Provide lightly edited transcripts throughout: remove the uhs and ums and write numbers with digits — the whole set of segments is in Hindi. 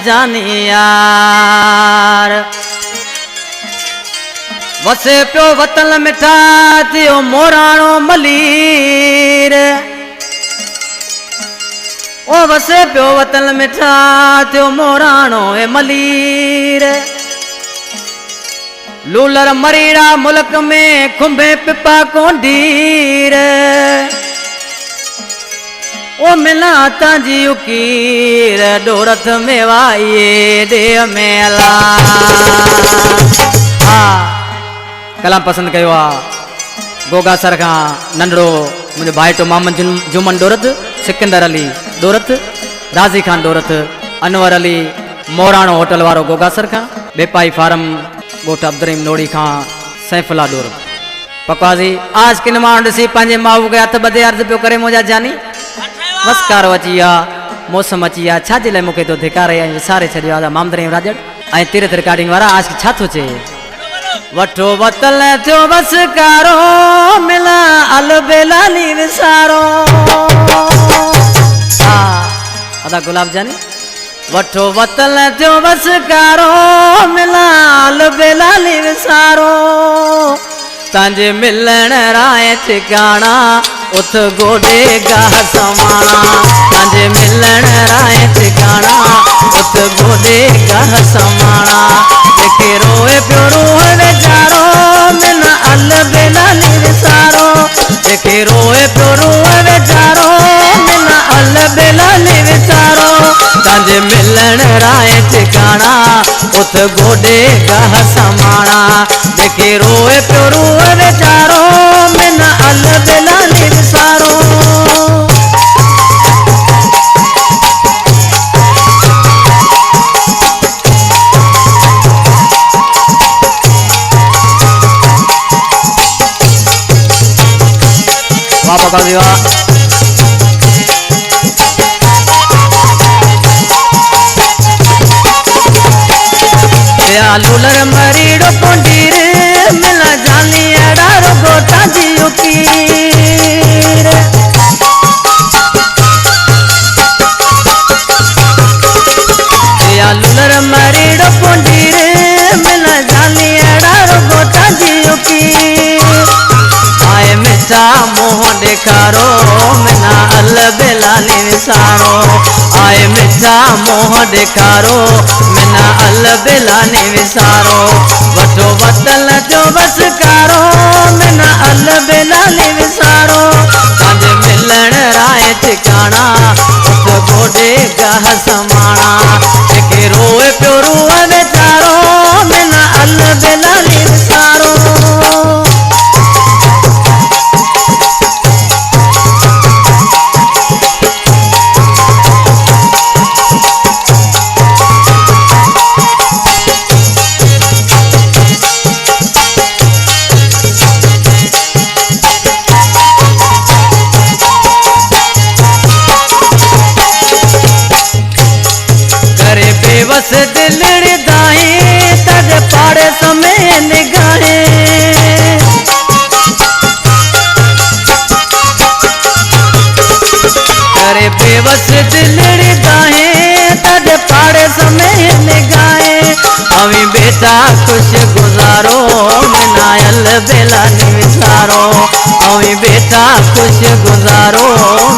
जानी यार। वसे प्यो वतन मिठा थियो मोराणो मलीर। ओ वसे प्यो वतन मिठा थियो मोराणो ए मलीर। लूलर मरीड़ा मुल्क में खुंबे पिपा कोंडीर। ओ मिला ताजी उकीर डोरथ में वाइए दे मेला। हाँ कलाम पसंद कयो आ गोगा सर का नंढड़ो मुझे भाई तो मामन जुमन डोरत, सिकंदर अली डोरत, राजी खान डोरत, अनवर अली मोराणो होटल वारो गोगा सर का, बेपाई फार्म गोठ अब्दुरहीम नोड़ी खां सैफुल्ला डोरत। पकवाजी आज किन माण्हू ॾिसी पंहिंजे माऊ खे हथ ॿधे अर्ज़ु पियो करे मुंहिंजा जानी मस्कारो अची विया मौसम अची विया छाजे लाइ मूंखे तो धिकारे ऐं विसारे छॾियो आहे मामदरहीम राजड़ ऐं तीरथ रिकॉर्डिंग वारा आज छा थो चए। वठो वतल थियो बसकारो मिला अलबेलाली विसारो। हा अदा गुलाब जानी वठो वतल थियो बसकारो मिला अलबेलाली विसारो। तंहिंजे मिलण राय ठिकाना उथ गोडे गाह समाना। तंहिंजे मिलण राय ठिकाना उथ गोडे गाह समाना। जेके रोए पियो रूह वेचारो मिन अलबेलाली विसारो। जेके रोए पियो रूह वेचारो मिन अलबेलाली विसारो। तंहिंजे मिलण राय ठिकाना उथ गोडे गाह समाना। जेके रोए पियो रूह वेचारो मिन अलबेलाली विसारो। वाह पकाजी वाह। लूलर मरीड़ो कोंडीर मिला जानी अड़ारो गोटा जी उकीर। लूलर मरीड़ो कोंडीर मिला जानी अड़ारो गोटा जी उकीर। आए मिठा मोह ॾेखारो मिना अलबेलाली विसारो। आए मिठा मोह ॾेखारो मिना अलबेलाली विसारो। वठो वतल जो बसकारो मिना अलबेलाली विसारो। तंहिंजे मिलण राय ठिकाना उथ गोडे गाह समाना। जेके रोए पियो रूह वेचारो मिना अलबेलाली विसारो। बस दिलड़ दाए तज पाड़े समय निगाहे। करे बेबस दिलड़ दाए तज पाड़े समय निगाहे। अवी बेटा खुश गुजारो मिना अलबेलाली विसारो। अवी बेटा खुश गुजारो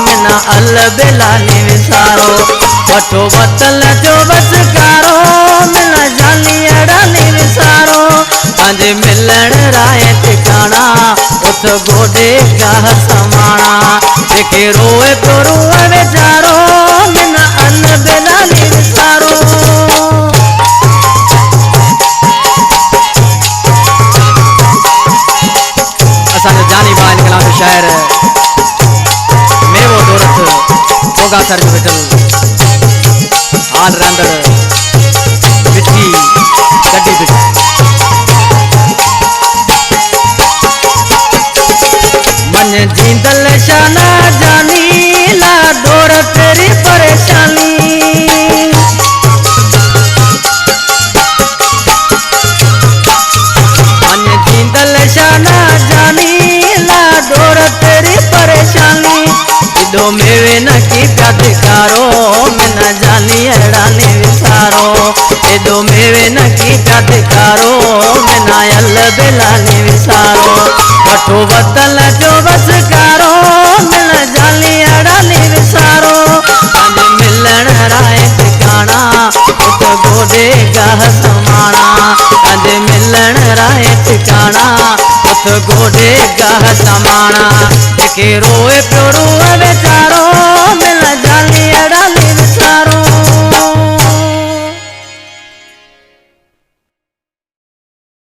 मिना अलबेलाली विसारो। वठो वतल जो बसकारो मिला जानी अड़ाली विसारो। तंहिंजे मिलण राय ठिकाना उथ गोडे गाह समाना। जेके रोए पियो रूह वेचारो मिन अलबेलाली विसारो। असांजो जानी भाई कलाम शायर मेवो डोरत गोगा सर जो वेठल आल रंदड़ बिठी गड्डी बिठी। मन जींदल शाना जानी ला डोर तेरी परेशानी। मन जींदल शाना जानी ला डोर तेरी परेशानी। दो मेवे न की प्याद धिकारो मिना जानी अड़ानी विसारो एदो मेवे न कीटा धिकारो मिना यल बिलानी विसारो वठो बदल जो बस कारो मिना जानी अड़ानी विसारो अज मिलन राय ठिकाना उत गोडे गाह समाना अज मिलन राय ठिकाना उत गोडे गाह समाना के रोए प्यो रोए